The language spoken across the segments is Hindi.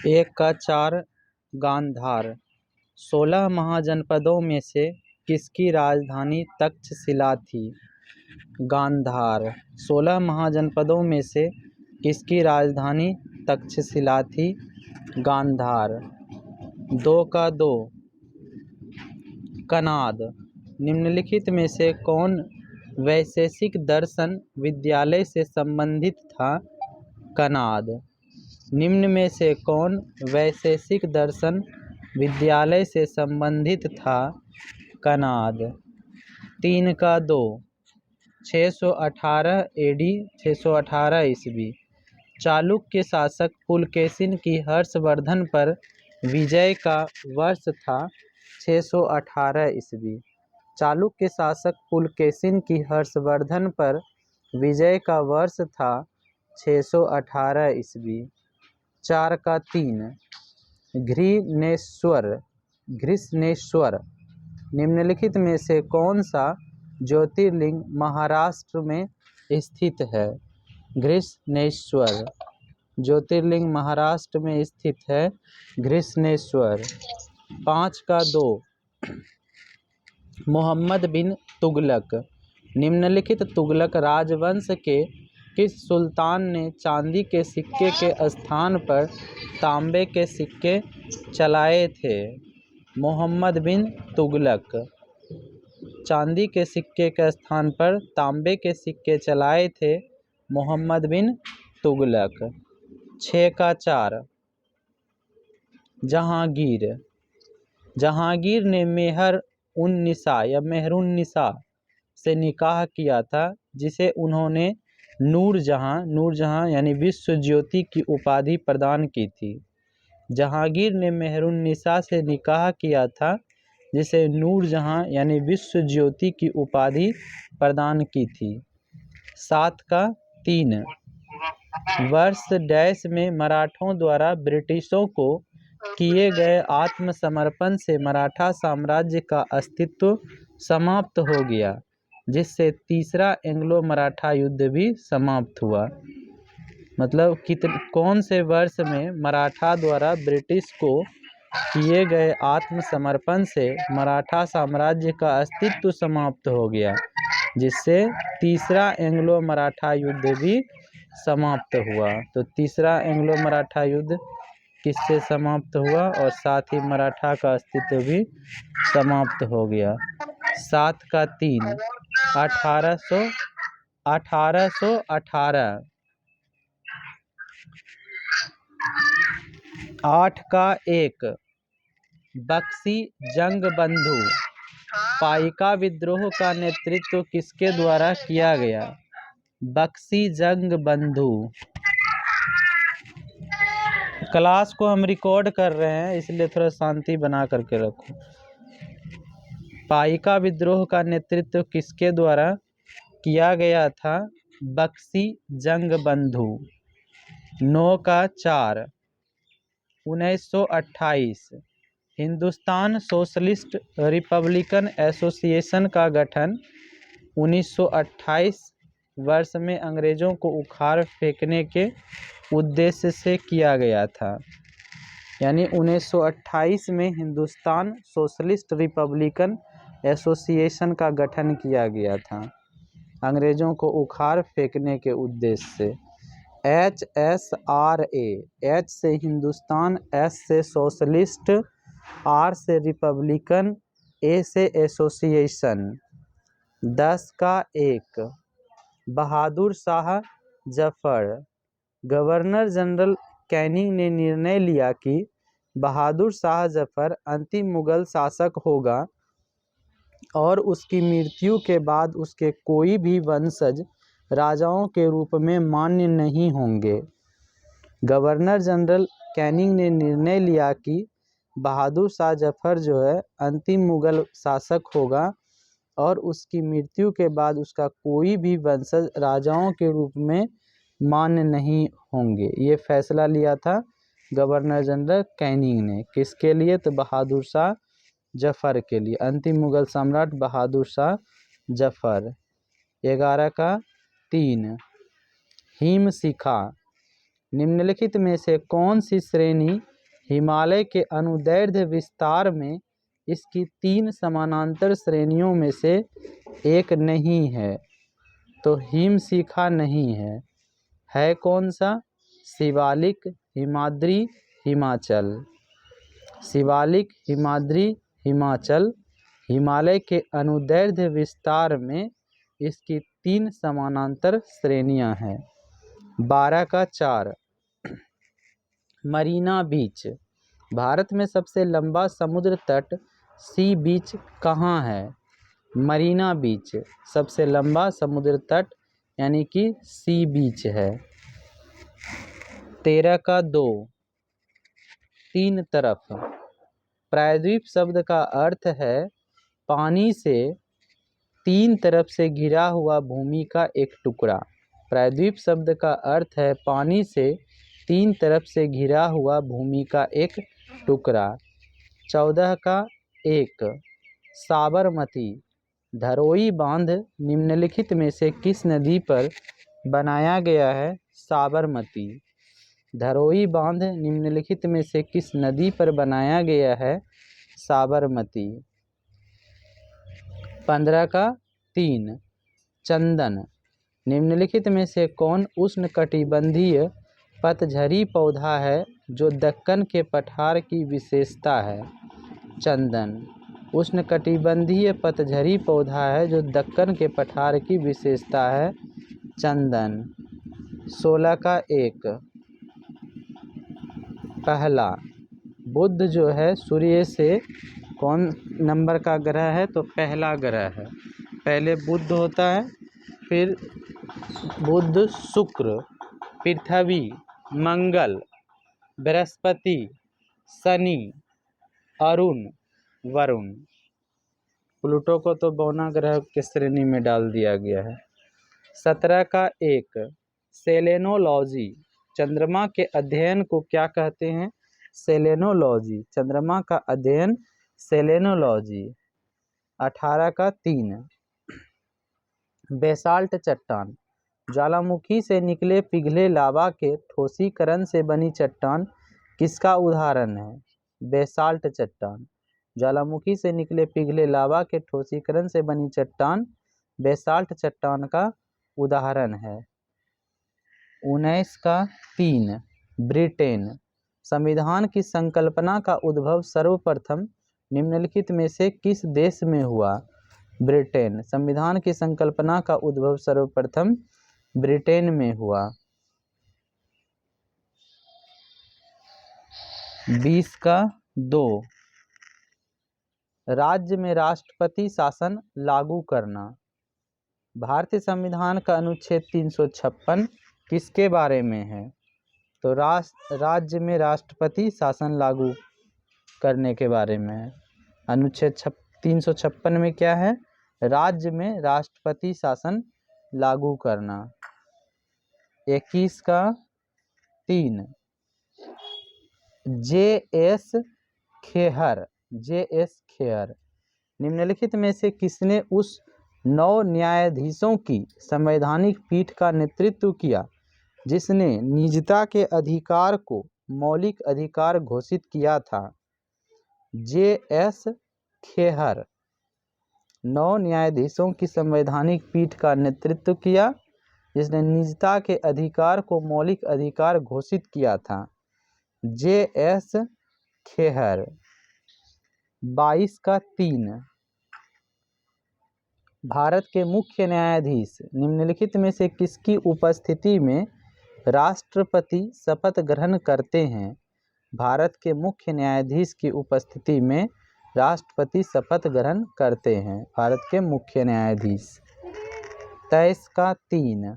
एक का चार गांधार। 16 महाजनपदों में से किसकी राजधानी तक्षशिला थी? गांधार। 16 महाजनपदों में से किसकी राजधानी तक्षशिला थी? गांधार। 2 का 2 कनाद। निम्नलिखित में से कौन वैशेषिक दर्शन विद्यालय से संबंधित था? कनाद। निम्न में से कौन वैशेषिक दर्शन विद्यालय से संबंधित था? कनाद। 3 का 2 618 AD 618 ईस्वी। चालुक्य शासक पुलकेशिन की हर्षवर्धन पर विजय का वर्ष था 618 ईस्वी। चालुक्य शासक पुलकेशिन की हर्षवर्धन पर विजय का वर्ष था 618 ईस्वी। 4 का 3 घृष्णेश्वर। निम्नलिखित में से कौन सा ज्योतिर्लिंग महाराष्ट्र में स्थित है? घृष्णेश्वर ज्योतिर्लिंग महाराष्ट्र में स्थित है। घृष्णेश्वर। 5 का 2 मोहम्मद बिन तुगलक। निम्नलिखित तुगलक राजवंश के किस सुल्तान ने चांदी के सिक्के के स्थान पर तांबे के सिक्के चलाए थे? मोहम्मद बिन तुगलक। चांदी के सिक्के के स्थान पर तांबे के सिक्के चलाए थे मोहम्मद बिन तुगलक। 6 का 4 जहांगीर। जहांगीर ने मेहरुन्निसा से निकाह किया था, जिसे उन्होंने नूरजहां यानी विश्व ज्योति की उपाधि प्रदान की थी। जहांगीर ने मेहरुन्निसा से निकाह किया था, जिसे नूरजहां यानी विश्व ज्योति की उपाधि प्रदान की थी। 7 का 3 वर्ष डैश में मराठों द्वारा ब्रिटिशों को किए गए आत्मसमर्पण से मराठा साम्राज्य का अस्तित्व समाप्त हो गया, जिससे तीसरा एंग्लो मराठा युद्ध भी समाप्त हुआ। मतलब कौन से वर्ष में मराठा द्वारा ब्रिटिश को किए गए आत्मसमर्पण से मराठा साम्राज्य का अस्तित्व समाप्त हो गया, जिससे तीसरा एंग्लो मराठा युद्ध भी समाप्त हुआ। तो तीसरा एंग्लो मराठा युद्ध किससे समाप्त हुआ और साथ ही मराठा का अस्तित्व भी समाप्त हो गया। 7 का 3 1818। 8 का 1 बक्सी जंग बंधु। पाइका विद्रोह का नेतृत्व किसके द्वारा किया गया? बक्सी जंग बंधु। क्लास को हम रिकॉर्ड कर रहे हैं, इसलिए थोड़ा शांति बना करके रखो। पाइका विद्रोह का नेतृत्व किसके द्वारा किया गया था? बक्सी जंग बंधु। 9 का 4 1928 हिंदुस्तान सोशलिस्ट रिपब्लिकन एसोसिएशन का गठन 1928 वर्ष में अंग्रेजों को उखाड़ फेंकने के उद्देश्य से किया गया था। यानी 1928 में हिंदुस्तान सोशलिस्ट रिपब्लिकन एसोसिएशन का गठन किया गया था अंग्रेजों को उखाड़ फेंकने के उद्देश्य से। HSRA। H से हिंदुस्तान, S से सोशलिस्ट, R से रिपब्लिकन, A से एसोसिएशन। 10 का 1 Bahadur Shah Zafar. Governor general Canning ने निर्णय लिया कि बहादुर शाह जफर अंतिम मुगल शासक होगा और उसकी मृत्यु के बाद उसके कोई भी वंशज राजाओं के रूप में मान्य नहीं होंगे। गवर्नर जनरल कैनिंग ने निर्णय लिया कि बहादुर शाह जफर जो है अंतिम मुगल शासक होगा और उसकी मृत्यु के बाद उसका कोई भी वंशज राजाओं के रूप में मान्य नहीं होंगे। ये फैसला लिया था गवर्नर जनरल कैनिंग ने। किसके लिए? तो बहादुर शाह जफर के लिए, अंतिम मुगल सम्राट बहादुर शाह जफर। 11 का 3 हिमशिखा। निम्नलिखित में से कौन सी श्रेणी हिमालय के अनुदैर्ध्य विस्तार में इसकी 3 समानांतर श्रेणियों में से एक नहीं है? तो हिमशिखा नहीं है कौन सा? शिवालिक, हिमाद्री, हिमाचल। शिवालिक, हिमाद्री, हिमाचल हिमालय के अनुदैर्ध्य विस्तार में इसकी 3 समानांतर श्रेणियां हैं। 12 का 4 मरीना बीच। भारत में सबसे लंबा समुद्र तट सी बीच कहाँ है? मरीना बीच सबसे लंबा समुद्र तट यानी कि सी बीच है। 13 का 2 तीन तरफ। प्रायद्वीप शब्द का अर्थ है पानी से 3 तरफ से घिरा हुआ भूमि का एक टुकड़ा। प्रायद्वीप शब्द का अर्थ है पानी से 3 तरफ से घिरा हुआ भूमि का एक टुकड़ा। 14 का 1 साबरमती। धरोई बांध निम्नलिखित में से किस नदी पर बनाया गया है? साबरमती। धरोई बांध निम्नलिखित में से किस नदी पर बनाया गया है? साबरमती। 15 का 3 चंदन। निम्नलिखित में से कौन उष्णकटिबंधीय पतझड़ी पौधा है जो दक्कन के पठार की विशेषता है? चंदन उष्णकटिबंधीय पतझड़ी पौधा है जो दक्कन के पठार की विशेषता है। चंदन। 16 का 1 पहला। बुध जो है सूर्य से कौन नंबर का ग्रह है? तो पहला ग्रह है। पहले बुध होता है, फिर बुध, शुक्र, पृथ्वी, मंगल, बृहस्पति, शनि, अरुण, वरुण। प्लूटो को तो बौना ग्रह के श्रेणी में डाल दिया गया है। 17 का 1 सेलेनोलॉजी। चंद्रमा के अध्ययन को क्या कहते हैं? सेलेनोलॉजी। चंद्रमा का अध्ययन सेलेनोलॉजी। 18 का 3 बेसाल्ट चट्टान। ज्वालामुखी से निकले पिघले लावा के ठोसीकरण से बनी चट्टान किसका उदाहरण है? बेसाल्ट चट्टान। ज्वालामुखी से निकले पिघले लावा के ठोसीकरण से बनी चट्टान बेसाल्ट चट्टान का उदाहरण है। 19 का 3 ब्रिटेन। संविधान की संकल्पना का उद्भव सर्वप्रथम निम्नलिखित में से किस देश में हुआ? ब्रिटेन। संविधान की संकल्पना का उद्भव सर्वप्रथम ब्रिटेन में हुआ। 20 का 2 राज्य में राष्ट्रपति शासन लागू करना। भारतीय संविधान का अनुच्छेद 356 किसके बारे में है? तो राज्य में राष्ट्रपति शासन लागू करने के बारे में है। अनुच्छेद 356 में क्या है? राज्य में राष्ट्रपति शासन लागू करना। 21 का 3 जे.एस. खेहर। जे.एस. खेहर। निम्नलिखित में से किसने उस 9 न्यायाधीशों की संवैधानिक पीठ का नेतृत्व किया जिसने निजता के अधिकार को मौलिक अधिकार घोषित किया था? जे.एस. खेहर। 9 न्यायाधीशों की संवैधानिक पीठ का नेतृत्व किया जिसने निजता के अधिकार को मौलिक अधिकार घोषित किया था। जे.एस. खेहर। 22 का 3 भारत के मुख्य न्यायाधीश निम्नलिखित में से किसकी उपस्थिति में राष्ट्रपति शपथ ग्रहण करते हैं? भारत के मुख्य न्यायाधीश की उपस्थिति में राष्ट्रपति शपथ ग्रहण करते हैं। भारत के मुख्य न्यायाधीश। 23 का 3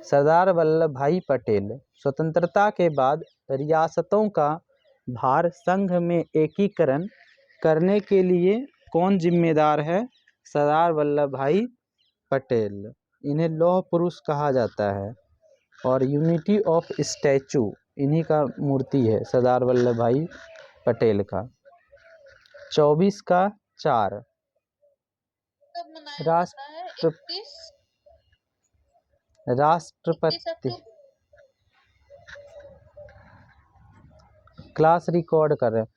सरदार वल्लभ भाई पटेल। स्वतंत्रता के बाद रियासतों का भार संघ में एकीकरण करने के लिए कौन जिम्मेदार है? सरदार वल्लभ भाई पटेल। इन्हें लौह पुरुष कहा जाता है और यूनिटी ऑफ स्टैचू इन्हीं का मूर्ति है, सरदार वल्लभ भाई पटेल का। 24 का 4 राष्ट्रपति क्लास रिकॉर्ड कर रहे हैं।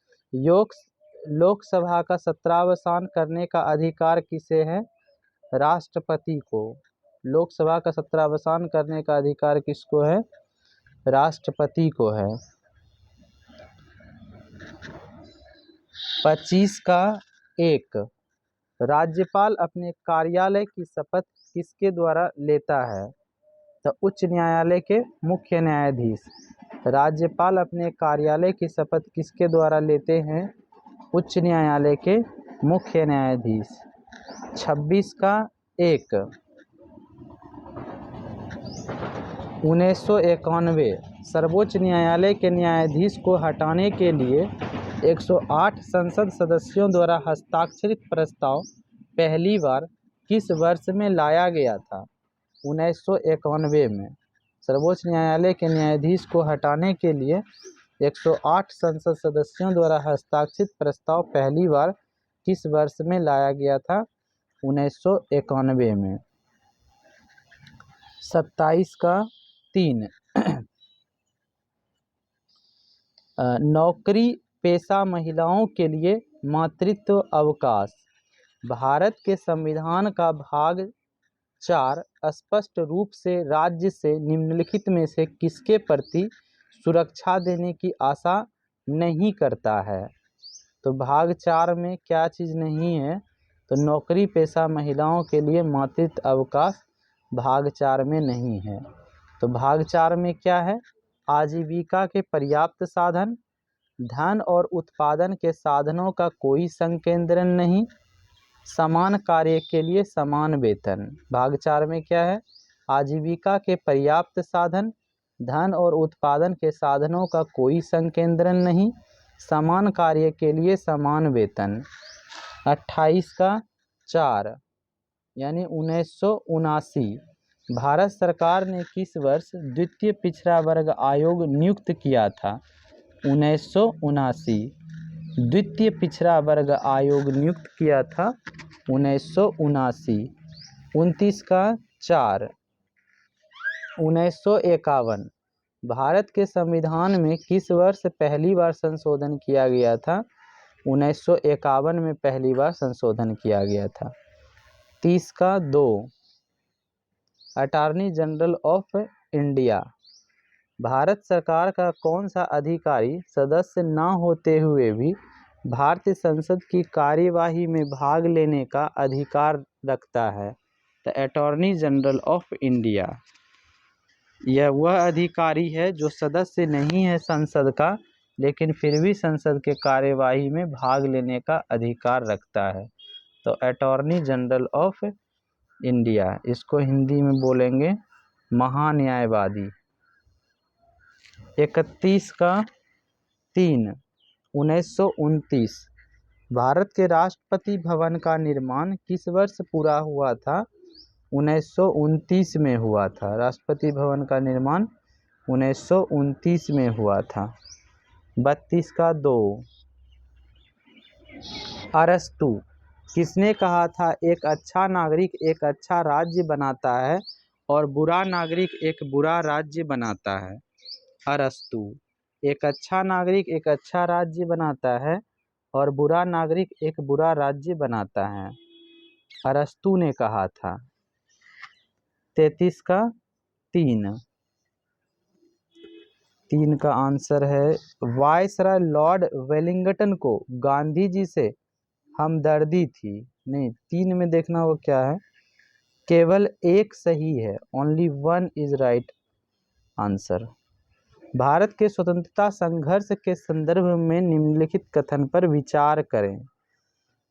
लोकसभा का सत्रावसान करने का अधिकार किसे है? राष्ट्रपति को। लोकसभा का सत्रावसान करने का अधिकार किसको है? राष्ट्रपति को है। 25 का 1, राज्यपाल अपने कार्यालय की शपथ किसके द्वारा लेता है? तो उच्च न्यायालय के मुख्य न्यायाधीश। राज्यपाल अपने कार्यालय की शपथ किसके द्वारा लेते हैं? उच्च न्यायालय के मुख्य न्यायाधीश। 26 का 1, 1991 सर्वोच्च न्यायालय के न्यायाधीश को हटाने के लिए 108 संसद सदस्यों द्वारा हस्ताक्षरित प्रस्ताव पहली बार किस वर्ष में लाया गया था? 1991 में सर्वोच्च न्यायालय के न्यायाधीश को हटाने के लिए 108 संसद सदस्यों द्वारा हस्ताक्षरित प्रस्ताव पहली बार किस वर्ष में लाया गया था? 1991 में। 27 का 3, नौकरी पेशा महिलाओं के लिए मातृत्व अवकाश। भारत के संविधान का भाग 4 स्पष्ट रूप से राज्य से निम्नलिखित में से किसके प्रति सुरक्षा देने की आशा नहीं करता है? तो भाग 4 में क्या चीज़ नहीं है? तो नौकरी पेशा महिलाओं के लिए मातृत्व अवकाश भाग 4 में नहीं है। तो भाग 4 में क्या है? आजीविका के पर्याप्त साधन, धन और उत्पादन के साधनों का कोई संकेंद्रण नहीं, समान कार्य के लिए समान वेतन। भाग 4 में क्या है? आजीविका के पर्याप्त साधन, धन और उत्पादन के साधनों का कोई संकेंद्रण नहीं, समान कार्य के लिए समान वेतन। 28 का 4 यानी 1979 भारत सरकार ने किस वर्ष द्वितीय पिछड़ा वर्ग आयोग नियुक्त किया था? 1979 द्वितीय पिछड़ा वर्ग आयोग नियुक्त किया था 1979। 29 का 4 1951 भारत के संविधान में किस वर्ष पहली बार संशोधन किया गया था? 1951 में पहली बार संशोधन किया गया था। 30 का 2 attorney general of India. Bharat सरकार का कौन सा अधिकारी सदस्य न होते हुए भी भारतीय संसद की कार्यवाही में भाग लेने का अधिकार रखता है? तो अटॉर्नी जनरल ऑफ इंडिया। यह वह अधिकारी है जो सदस्य नहीं है संसद का, लेकिन फिर भी संसद के कार्यवाही में भाग लेने का अधिकार रखता है। तो अटॉर्नी जनरल ऑफ इंडिया, इसको हिंदी में बोलेंगे महान्यायवादी। 31 का 3 1929 भारत के राष्ट्रपति भवन का निर्माण किस वर्ष पूरा हुआ था? 1929 में हुआ था। राष्ट्रपति भवन का निर्माण 1929 में हुआ था। 32 का 2 अरस्तु किसने कहा था एक अच्छा नागरिक एक अच्छा राज्य बनाता है और बुरा नागरिक एक बुरा राज्य बनाता है? अरस्तु। एक अच्छा नागरिक एक अच्छा राज्य बनाता है और बुरा नागरिक एक बुरा राज्य बनाता है, अरस्तु ने कहा था। 33 का 3 का आंसर है वायसराय लॉर्ड वेलिंगटन को गांधी जी से हमदर्दी थी। नहीं, 3 में देखना वो क्या है? केवल एक सही है, only one is right answer. Bharat के स्वतंत्रता संघर्ष के संदर्भ में निम्नलिखित कथन पर विचार करें।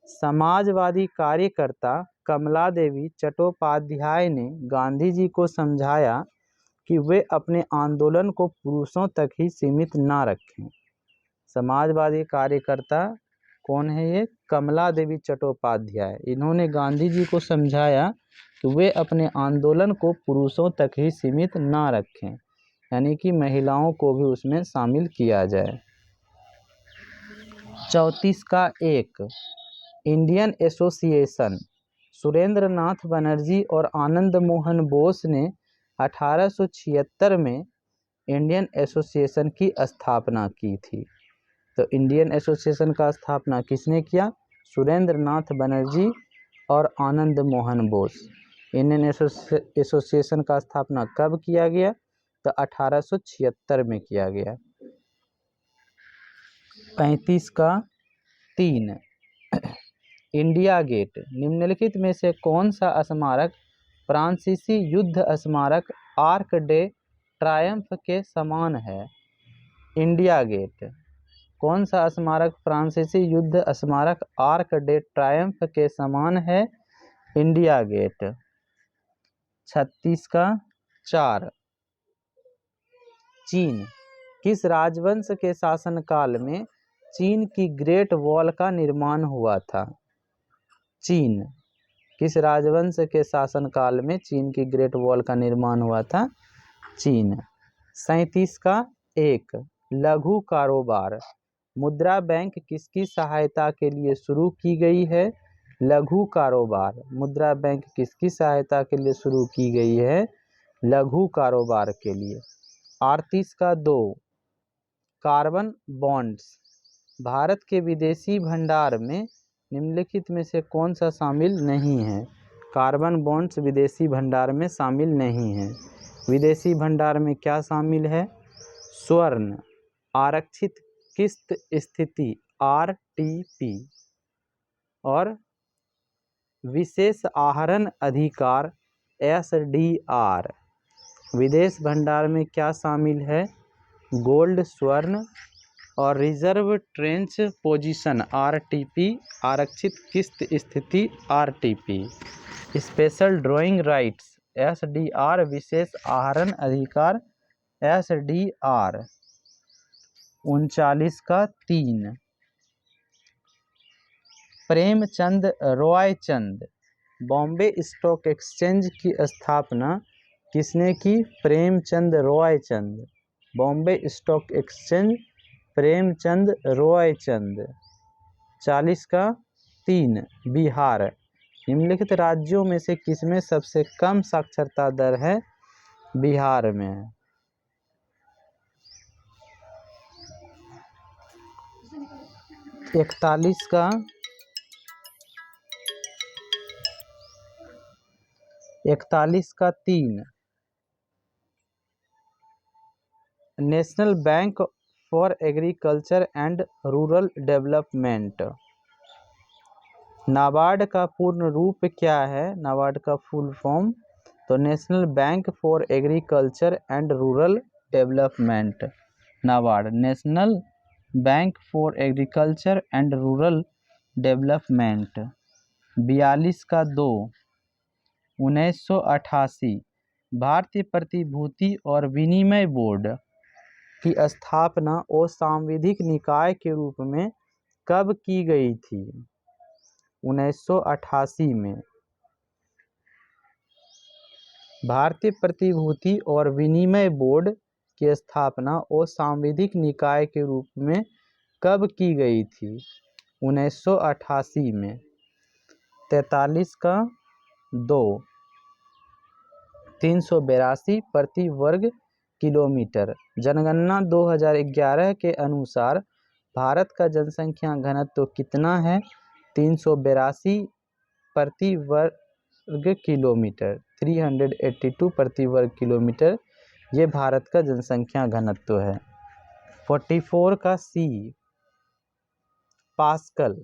समाजवादी कार्यकर्ता कमला देवी चट्टोपाध्याय ने गांधी जी को समझाया कि वे अपने आंदोलन को पुरुषों तक ही सीमित ना रखें। समाजवादी कार्यकर्ता कौन है ये? कमला देवी चट्टोपाध्याय। इन्होंने गांधी जी को समझाया कि वे अपने आंदोलन को पुरुषों तक ही सीमित ना रखें, यानी कि महिलाओं को भी उसमें शामिल किया जाए। 34 का 1 इंडियन एसोसिएशन। सुरेंद्र नाथ बनर्जी और आनंद मोहन बोस ने 1876 में इंडियन एसोसिएशन की स्थापना की थी। तो इंडियन एसोसिएशन का स्थापना किसने किया? सुरेंद्र नाथ बनर्जी और आनंद मोहन बोस। इंडियन एसोसिएशन का स्थापना कब किया गया? तो 1876 में किया गया। 35 का 3, इंडिया गेट निम्नलिखित में से कौन सा स्मारक फ्रांसीसी युद्ध स्मारक आर्क डे ट्रायम्फ के समान है? इंडिया गेट कौन सा स्मारक फ्रांसीसी युद्ध स्मारक आर्क डे ट्रायम्फ के समान है? India gate. 36 का 4, चीन किस राजवंश के शासनकाल में चीन की ग्रेट वॉल का निर्माण हुआ था? चीन किस राजवंश के शासनकाल में चीन की ग्रेट वॉल का निर्माण हुआ था? चीन। 37 का 1, लघु कारोबार मुद्रा बैंक किसकी सहायता के लिए शुरू की गई है? लघु कारोबार मुद्रा बैंक किसकी सहायता के लिए शुरू की गई है? लघु कारोबार के लिए। 38 का 2, कार्बन बॉन्ड्स भारत के विदेशी भंडार में निम्नलिखित में से कौन सा शामिल नहीं है? कार्बन बॉन्ड्स विदेशी भंडार में शामिल नहीं है। विदेशी भंडार में क्या शामिल है? स्वर्ण, आरक्षित किस्त स्थिति आरटीपी और विशेष आहरण अधिकार एसडीआर। विदेश भंडार में क्या शामिल है? गोल्ड, स्वर्ण और रिजर्व ट्रेंच पोजीशन आरटीपी, आरक्षित किस्त स्थिति RTP. Special drawing rights SDR, विशेष आहरण अधिकार एसडीआर। 39 का 3, प्रेमचंद रॉयचंद बॉम्बे स्टॉक एक्सचेंज की स्थापना किसने की? प्रेमचंद रॉयचंद। Bombay stock exchange Premchand Roychand. 40 का 3, बिहार निम्नलिखित राज्यों में से किसमें सबसे कम साक्षरता दर है? बिहार में। इकतालीस का 3, national bank for agriculture and rural development. NABARD का पूर्ण रूप क्या है? नाबार्ड का फुल फॉर्म तो national bank for agriculture and rural development. NABARD national bank for agriculture and rural development. 42 का 2, 1988 भारतीय प्रतिभूति और विनिमय बोर्ड की स्थापना असंवैधानिक निकाय के रूप में कब की गई थी? 1988 में। भारतीय प्रतिभूति और विनिमय बोर्ड की स्थापना असंवैधानिक निकाय के रूप में कब की गई थी? 1988 में। 43 का 2, 382 प्रति वर्ग किलोमीटर। जनगणना 2011 के अनुसार भारत का जनसंख्या घनत्व कितना है? 382 प्रति वर्ग किलोमीटर। 382 प्रति वर्ग किलोमीटर ये भारत का जनसंख्या घनत्व है। 44 का C, पास्कल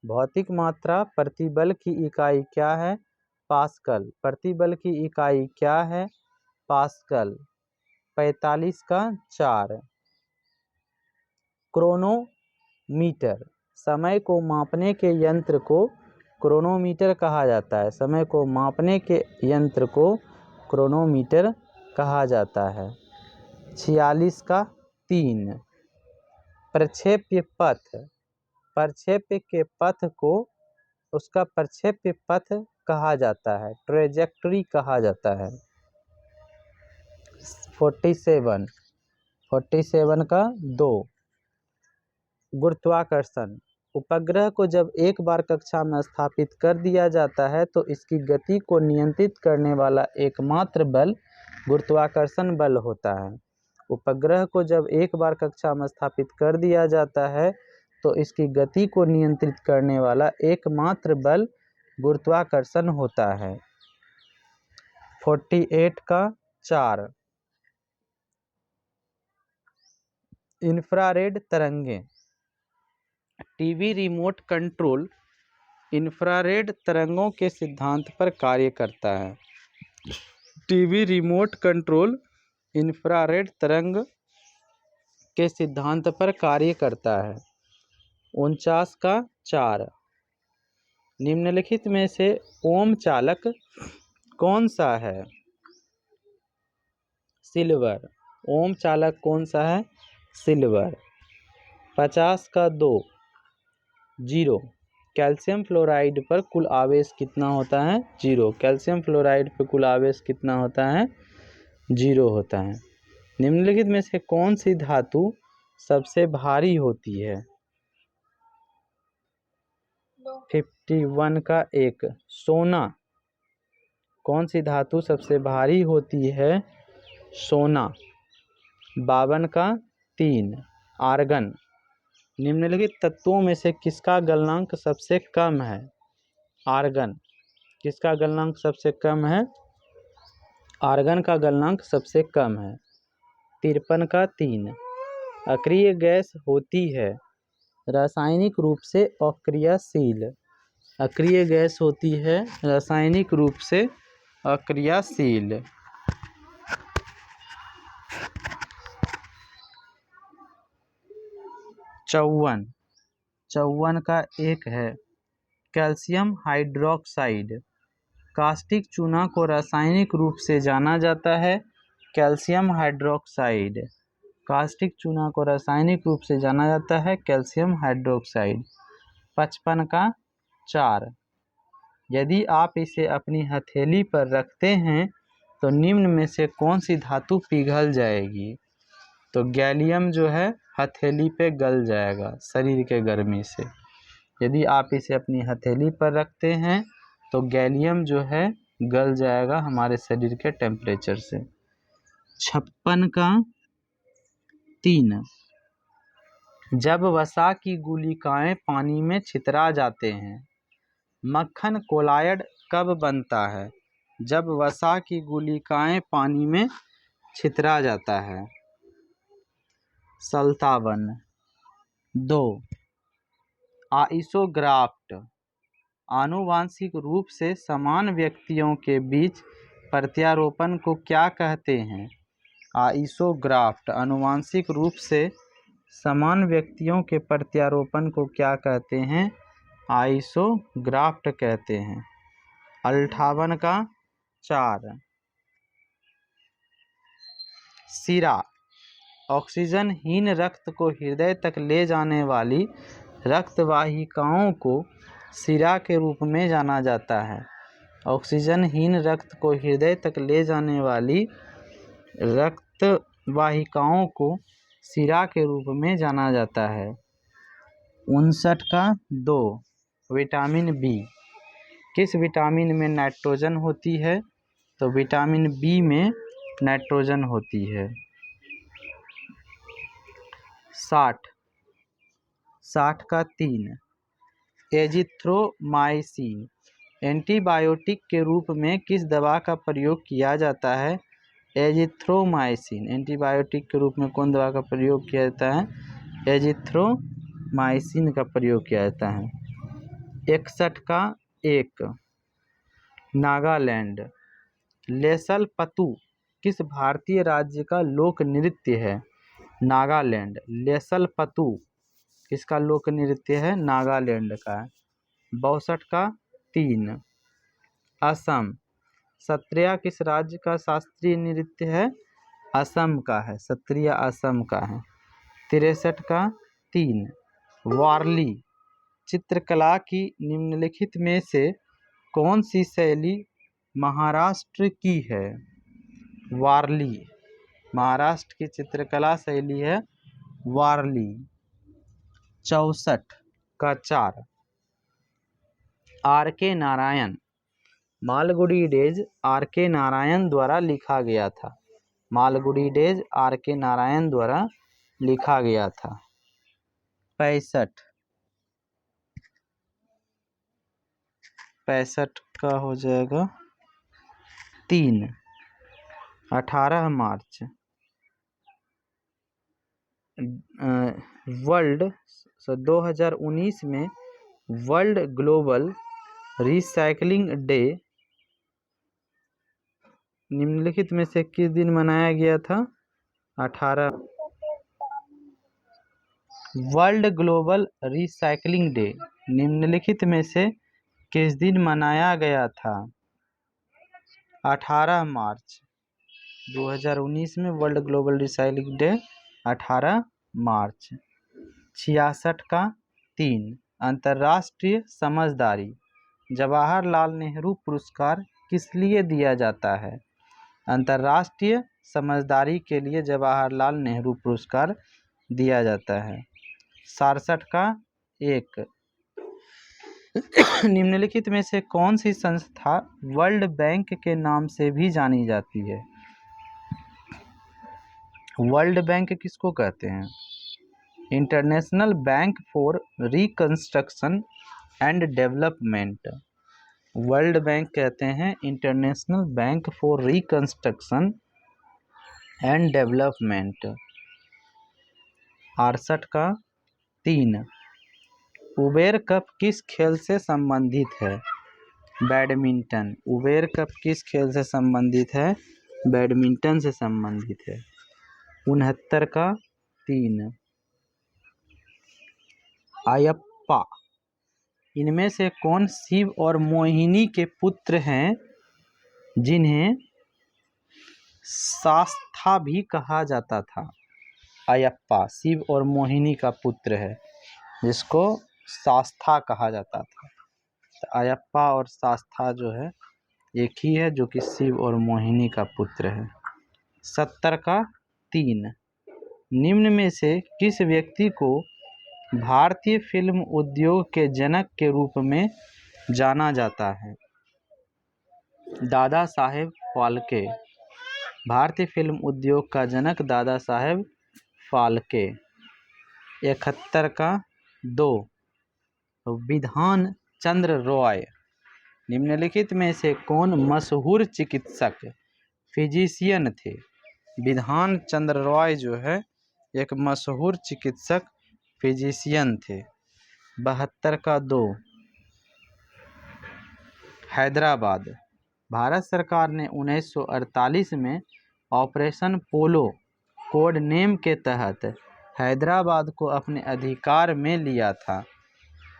भौतिक मात्रा प्रतिबल की इकाई क्या है? पास्कल। प्रतिबल की इकाई क्या है? पास्कल। 45 का 4, क्रोनोमीटर समय को मापने के यंत्र को क्रोनोमीटर कहा जाता है। समय को मापने के यंत्र को क्रोनोमीटर कहा जाता है। 46 का 3, प्रक्षेप्य पथ। प्रक्षेप्य के पथ को उसका प्रक्षेप्य पथ कहा जाता है, ट्रेजेक्टरी कहा जाता है। 47 का 2, गुरुत्वाकर्षण। उपग्रह को जब एक बार कक्षा में स्थापित कर दिया जाता है तो इसकी गति को नियंत्रित करने वाला एकमात्र बल गुरुत्वाकर्षण बल होता है। उपग्रह को जब एक बार कक्षा में स्थापित कर दिया जाता है तो इसकी गति को नियंत्रित करने वाला एकमात्र बल गुरुत्वाकर्षण होता है। 48 का 4 इंफ्रारेड तरंगें। टीवी रिमोट कंट्रोल इंफ्रारेड तरंगों के सिद्धांत पर कार्य करता है। टीवी रिमोट कंट्रोल इंफ्रारेड तरंग के सिद्धांत पर कार्य करता है। 49 का 4 निम्नलिखित में से ओम चालक कौन सा है? सिल्वर। ओम चालक कौन सा है? सिल्वर। 50 का 2 0 कैल्शियम फ्लोराइड पर कुल आवेश कितना होता है? 0। कैल्शियम फ्लोराइड पर कुल आवेश कितना होता है? 0 होता है। निम्नलिखित में से कौन सी धातु सबसे भारी होती है? 51 का 1 सोना। कौन सी धातु सबसे भारी होती है? सोना। 52 का 3 आर्गन। निम्नलिखित तत्वों में से किसका गलनांक सबसे कम है? आर्गन। किसका गलनांक सबसे कम है? आर्गन का गलनांक सबसे कम है। 53 का 3 अक्रिय गैस होती है रासायनिक रूप से अक्रियाशील। अक्रिय गैस होती है रासायनिक रूप से अक्रियाशील। 54 का 1 है कैल्शियम हाइड्रोक्साइड। कास्टिक चूना को रासायनिक रूप से जाना जाता है कैल्शियम हाइड्रोक्साइड। कास्टिक चूना को रासायनिक रूप से जाना जाता है कैल्शियम हाइड्रोक्साइड। 55 का 4 यदि आप इसे अपनी हथेली पर रखते हैं तो निम्न में से कौन सी धातु पिघल जाएगी? तो गैलियम जो है हथेली पे गल जाएगा शरीर के गर्मी से। यदि आप इसे अपनी हथेली पर रखते हैं तो गैलियम जो है गल जाएगा हमारे शरीर के टेम्परेचर से। 56 का 3 जब वसा की गुलिकाएं पानी में छितरा जाते हैं मक्खन कोलायड कब बनता है? जब वसा की गुलिकाएं पानी में छितरा जाता है। 57 2 आइसोग्राफ्ट। आनुवांशिक रूप से समान व्यक्तियों के बीच प्रत्यारोपण को क्या कहते हैं? आइसोग्राफ्ट। आनुवांशिक रूप से समान व्यक्तियों के प्रत्यारोपण को क्या कहते हैं? आइसोग्राफ्ट कहते हैं। 58 का 4 सिरा। ऑक्सीजनहीन रक्त को हृदय तक ले जाने वाली रक्तवाहिकाओं को सिरा के रूप में जाना जाता है। ऑक्सीजनहीन रक्त को हृदय तक ले जाने वाली रक्तवाहिकाओं को सिरा के रूप में जाना जाता है। 59 का 2 विटामिन बी। किस विटामिन में नाइट्रोजन होती है? तो विटामिन बी में नाइट्रोजन होती है। 60 का 3 एजिथ्रोमाइसिन। एंटीबायोटिक के रूप में किस दवा का प्रयोग किया जाता है? एजिथ्रोमाइसिन। एंटीबायोटिक के रूप में कौन दवा का प्रयोग किया जाता है? एजिथ्रोमाइसिन का प्रयोग किया जाता है। 61 का 1 नागालैंड। लेसल पतु किस भारतीय राज्य का लोक नृत्य है? नागालैंड। लेसल पतु किसका लोक नृत्य है? नागालैंड का। 62 का 3 असम। सत्रिया किस राज्य का शास्त्रीय नृत्य है? असम का है। सत्रिया असम का है। 63 का 3 वारली। चित्रकला की निम्नलिखित में से कौन सी शैली महाराष्ट्र की है? वारली। महाराष्ट्र की चित्रकला शैली है वारली। 64 का 4 R K. Narayan. Malgudi days R K. Narayan द्वारा लिखा गया था। Malgudi days R.K. नारायण द्वारा लिखा गया था। 65 का हो जाएगा 3। 18 मार्च वर्ल्ड 2019 में वर्ल्ड ग्लोबल रिसाइकलिंग डे निम्नलिखित में से किस दिन मनाया गया था? 18 वर्ल्ड ग्लोबल रिसाइकलिंग डे निम्नलिखित में से किस दिन मनाया गया था? 18 मार्च 2019 में वर्ल्ड ग्लोबल रिसाइकलिंग डे 18 मार्च। 66 का 3। अंतर्राष्ट्रीय समझदारी जवाहरलाल नेहरू पुरस्कार किस लिए दिया जाता है? अंतर्राष्ट्रीय समझदारी के लिए जवाहरलाल नेहरू पुरस्कार दिया जाता है। 67 का 1। निम्नलिखित में से कौन सी संस्था वर्ल्ड बैंक के नाम से भी जानी जाती है? वर्ल्ड बैंक किसको कहते हैं? International bank for reconstruction and development. World bank कहते हैं international bank for reconstruction and development. 68 का 3। उबेर कप किस खेल से संबंधित है? बैडमिंटन। उबेर कप किस खेल से संबंधित है? बैडमिंटन से संबंधित है। 69 का 3। अयप्पा इनमें से कौन शिव और मोहिनी के पुत्र हैं जिन्हें शास्ता भी कहा जाता था? अयप्पा शिव और मोहिनी का पुत्र है जिसको शास्ता कहा जाता था। तो अयप्पा और शास्ता जो है एक ही है जो कि शिव और मोहिनी का पुत्र है। 70 का 3। निम्न में से किस व्यक्ति को भारतीय फिल्म उद्योग के जनक के रूप में जाना जाता है? दादा साहेब फाल्के। भारतीय फिल्म उद्योग का जनक दादा साहेब फाल्के। 71 का 2। विधान चंद्र रॉय निम्नलिखित में से कौन मशहूर चिकित्सक फिजिशियन थे? विधान चंद्र रॉय जो है एक मशहूर चिकित्सक फिजिशियन थे। 72 का 2। हैदराबाद भारत सरकार ने 1948 में ऑपरेशन पोलो कोड नेम के तहत हैदराबाद को अपने अधिकार में लिया था।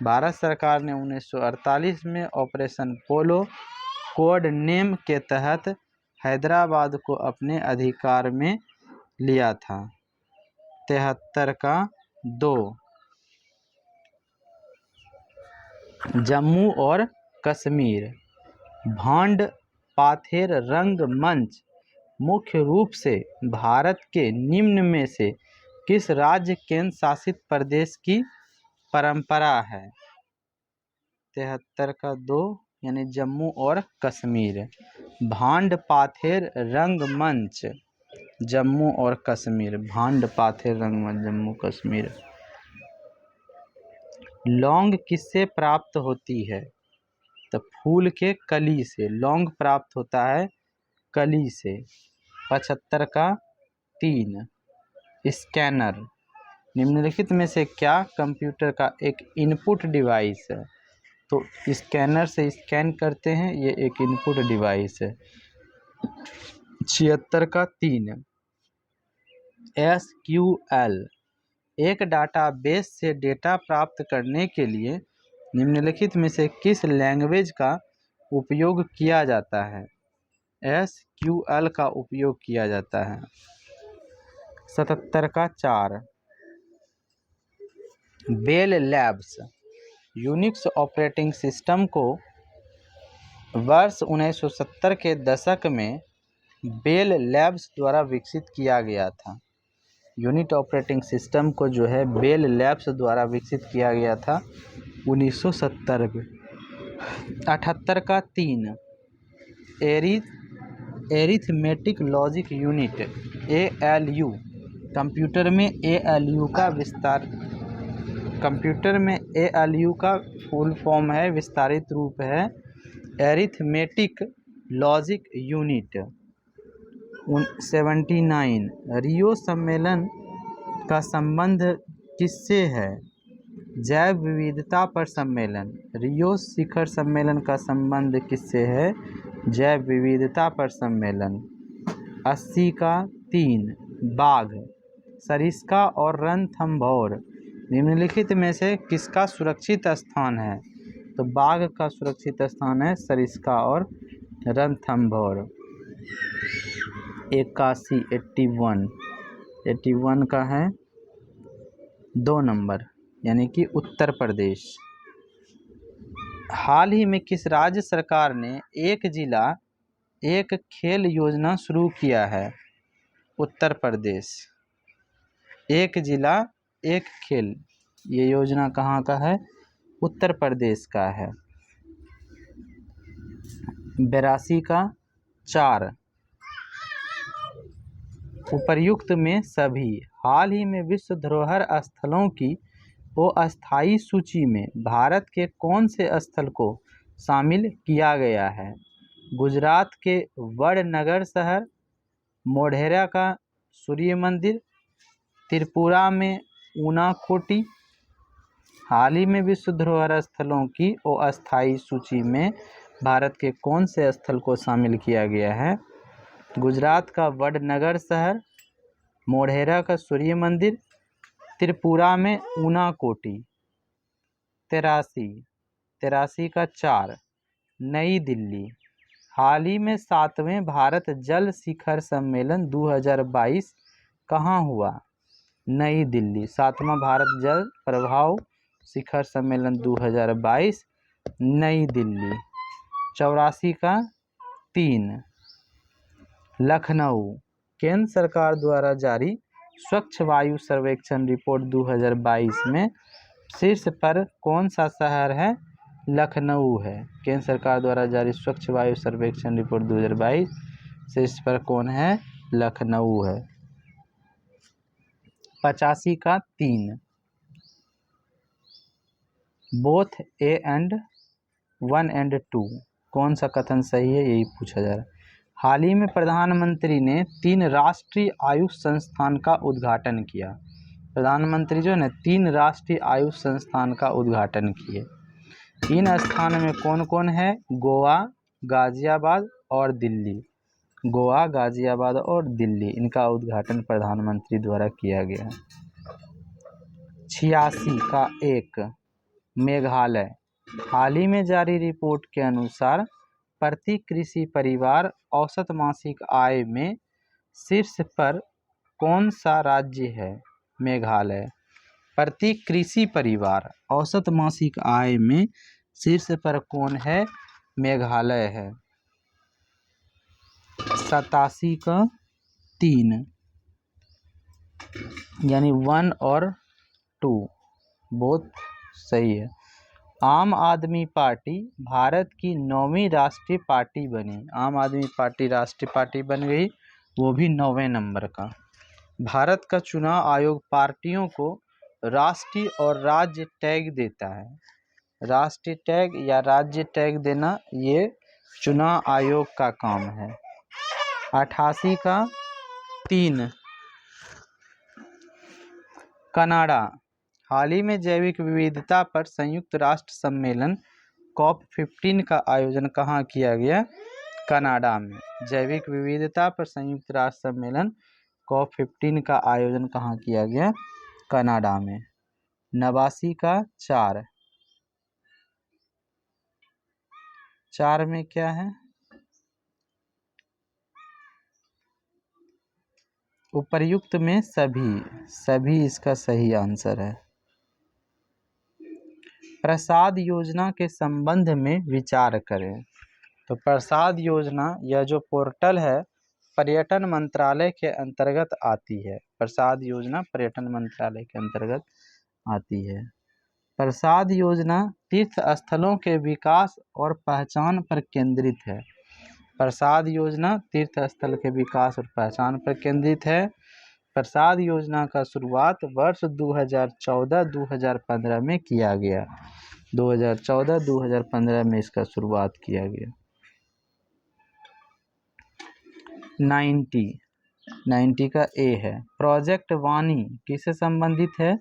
भारत सरकार ने 1948 में ऑपरेशन पोलो कोड नेम के तहत हैदराबाद को अपने अधिकार में लिया था। 73 का 2। जम्मू और कश्मीर भांड पाथेर रंगमंच मुख्य रूप से भारत के निम्न में से किस राज्य केंद्र शासित प्रदेश की परंपरा है? 73 का 2 यानी जम्मू और कश्मीर। भांड पाथेर रंगमंच जम्मू और कश्मीर। भांड पाथेर रंगमंच जम्मू कश्मीर। लौंग किससे प्राप्त होती है? तो फूल के कली से लौंग प्राप्त होता है कली से। 75 का 3। स्कैनर निम्नलिखित में से क्या कंप्यूटर का एक इनपुट डिवाइस है? तो स्कैनर से स्कैन करते हैं ये एक इनपुट डिवाइस है। 76 का 3। SQL एक डाटाबेस से डेटा प्राप्त करने के लिए निम्नलिखित में से किस लैंग्वेज का उपयोग किया जाता है? SQL का उपयोग किया जाता है। 77 का 4। Bell Labs Unix operating system को वर्ष 1970 के दशक में बेल लैब्स द्वारा विकसित किया गया था। यूनिट ऑपरेटिंग सिस्टम को जो है बेल लैब्स द्वारा विकसित किया गया था 1970 में। 78 का 3। Arithmetic logic unit ALU। Computer में ALU का फुल फॉर्म है, विस्तारित रूप है एरिथमेटिक लॉजिक यूनिट। 79 रियो सम्मेलन का संबंध किससे है? जैव विविधता पर सम्मेलन। रियो शिखर सम्मेलन का संबंध किससे है? जैव विविधता पर सम्मेलन। 80 का 3 बाघ, सरिस्का और रणथंभौर निम्नलिखित में से किसका सुरक्षित स्थान है? तो बाघ का सुरक्षित स्थान है सरिस्का और रणथंभौर। 81 का है 2 नंबर यानी कि उत्तर प्रदेश। हाल ही में किस राज्य सरकार ने एक जिला एक खेल योजना शुरू किया है? उत्तर प्रदेश। एक जिला एक खेल, ये योजना कहाँ का है? उत्तर प्रदेश का है। 82 का 4 उपर्युक्त में सभी। हाल ही में विश्व धरोहर स्थलों की अस्थायी सूची में भारत के कौन से स्थल को शामिल किया गया है? गुजरात के वडनगर शहर, मोढेरा का सूर्य मंदिर, त्रिपुरा में ऊनाकोटी। हाल ही में विश्व धरोहर स्थलों की अस्थायी सूची में भारत के कौन से स्थल को शामिल किया गया है? गुजरात का वडनगर शहर, मोढेरा का सूर्य मंदिर, त्रिपुरा में ऊनाकोटी। 83 का 4 नई दिल्ली। हाल ही में 7वें भारत जल शिखर सम्मेलन 2022 कहाँ हुआ? नई दिल्ली। 7वां भारत जल प्रभाव शिखर सम्मेलन 2022 नई दिल्ली। 84 का 3 लखनऊ। केंद्र सरकार द्वारा जारी स्वच्छ वायु सर्वेक्षण रिपोर्ट 2022 में शीर्ष पर कौन सा शहर है? लखनऊ है। केंद्र सरकार द्वारा जारी स्वच्छ वायु सर्वेक्षण रिपोर्ट 2022 शीर्ष पर कौन है? लखनऊ है। 85 का 3 बोथ A1 and 2 कौन सा कथन सही है, यही पूछा जा रहा है। हाल ही में प्रधानमंत्री ने 3 राष्ट्रीय आयुष संस्थान का उद्घाटन किया। प्रधानमंत्री जो है 3 राष्ट्रीय आयुष संस्थान का उद्घाटन किए। इन स्थान में कौन कौन है? गोवा, गाजियाबाद और दिल्ली। गोवा, गाजियाबाद और दिल्ली, इनका उद्घाटन प्रधानमंत्री द्वारा किया गया। 86 का 1 मेघालय। हाल ही में जारी रिपोर्ट के अनुसार प्रति कृषि परिवार औसत मासिक आय में शीर्ष पर कौन सा राज्य है? मेघालय। प्रति कृषि परिवार औसत मासिक आय में शीर्ष पर कौन है? मेघालय है। 87 का 3 यानी 1 और 2 बहुत सही है। आम आदमी पार्टी भारत की 9वीं राष्ट्रीय पार्टी बनी। आम आदमी पार्टी राष्ट्रीय पार्टी बन गई, वो भी 9वें नंबर का। भारत का चुनाव आयोग पार्टियों को राष्ट्रीय और राज्य टैग देता है। राष्ट्रीय टैग या राज्य टैग देना ये चुनाव आयोग का काम है। 88 का 3 कनाडा। हाल ही में जैविक विविधता पर संयुक्त राष्ट्र सम्मेलन COP15 का आयोजन कहाँ किया गया? कनाडा में। जैविक विविधता पर संयुक्त राष्ट्र सम्मेलन COP15 का आयोजन कहाँ किया गया? कनाडा में। 89 का 4 में क्या है? उपर्युक्त में सभी इसका सही आंसर है। प्रसाद योजना के संबंध में विचार करें। तो प्रसाद योजना यह जो पोर्टल है पर्यटन मंत्रालय के अंतर्गत आती है। प्रसाद योजना पर्यटन मंत्रालय के अंतर्गत आती है। प्रसाद योजना तीर्थ स्थलों के विकास और पहचान पर केंद्रित है। प्रसाद योजना तीर्थ स्थल के विकास और पहचान पर केंद्रित है। प्रसाद योजना का शुरुआत वर्ष 2014-2015 में किया गया। 2014-2015 में इसका शुरुआत किया गया। 90 का ए है। प्रोजेक्ट वाणी किससे संबंधित है?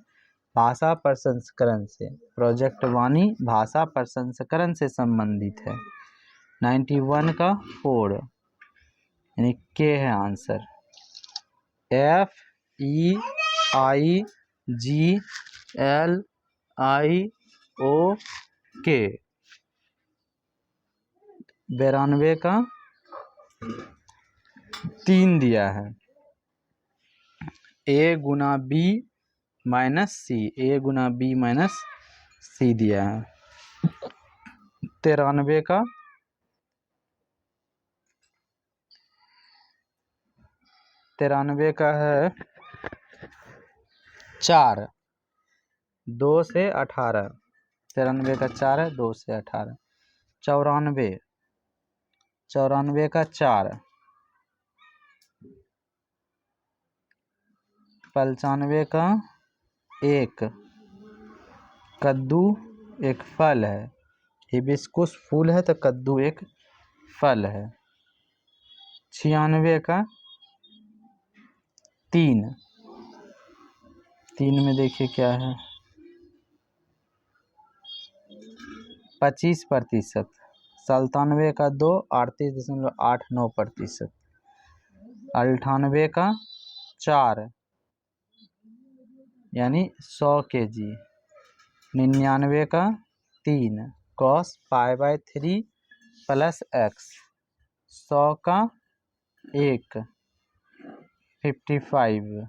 भाषा प्रसंस्करण से। प्रोजेक्ट वाणी भाषा प्रसंस्करण से संबंधित है। 91 का 4 यानी के है आंसर। FEIGLIOK। 92 का 3 दिया है। A Guna B minus C, A Guna B minus C दिया है। 93 का है 4, 2 से 18। 93 का 4 है, 2 से 18। 94 का 4। 95 का 1। कद्दू एक फल है। हिबिस्कुस फूल है तो कद्दू एक फल है। 96 का 3। 3 में देखिए क्या है, 25%। 97 का 2, 38.89%। 98 का 4 यानी 100 kg। 99 का 3 cos π/3 प्लस x। 100 का 1 55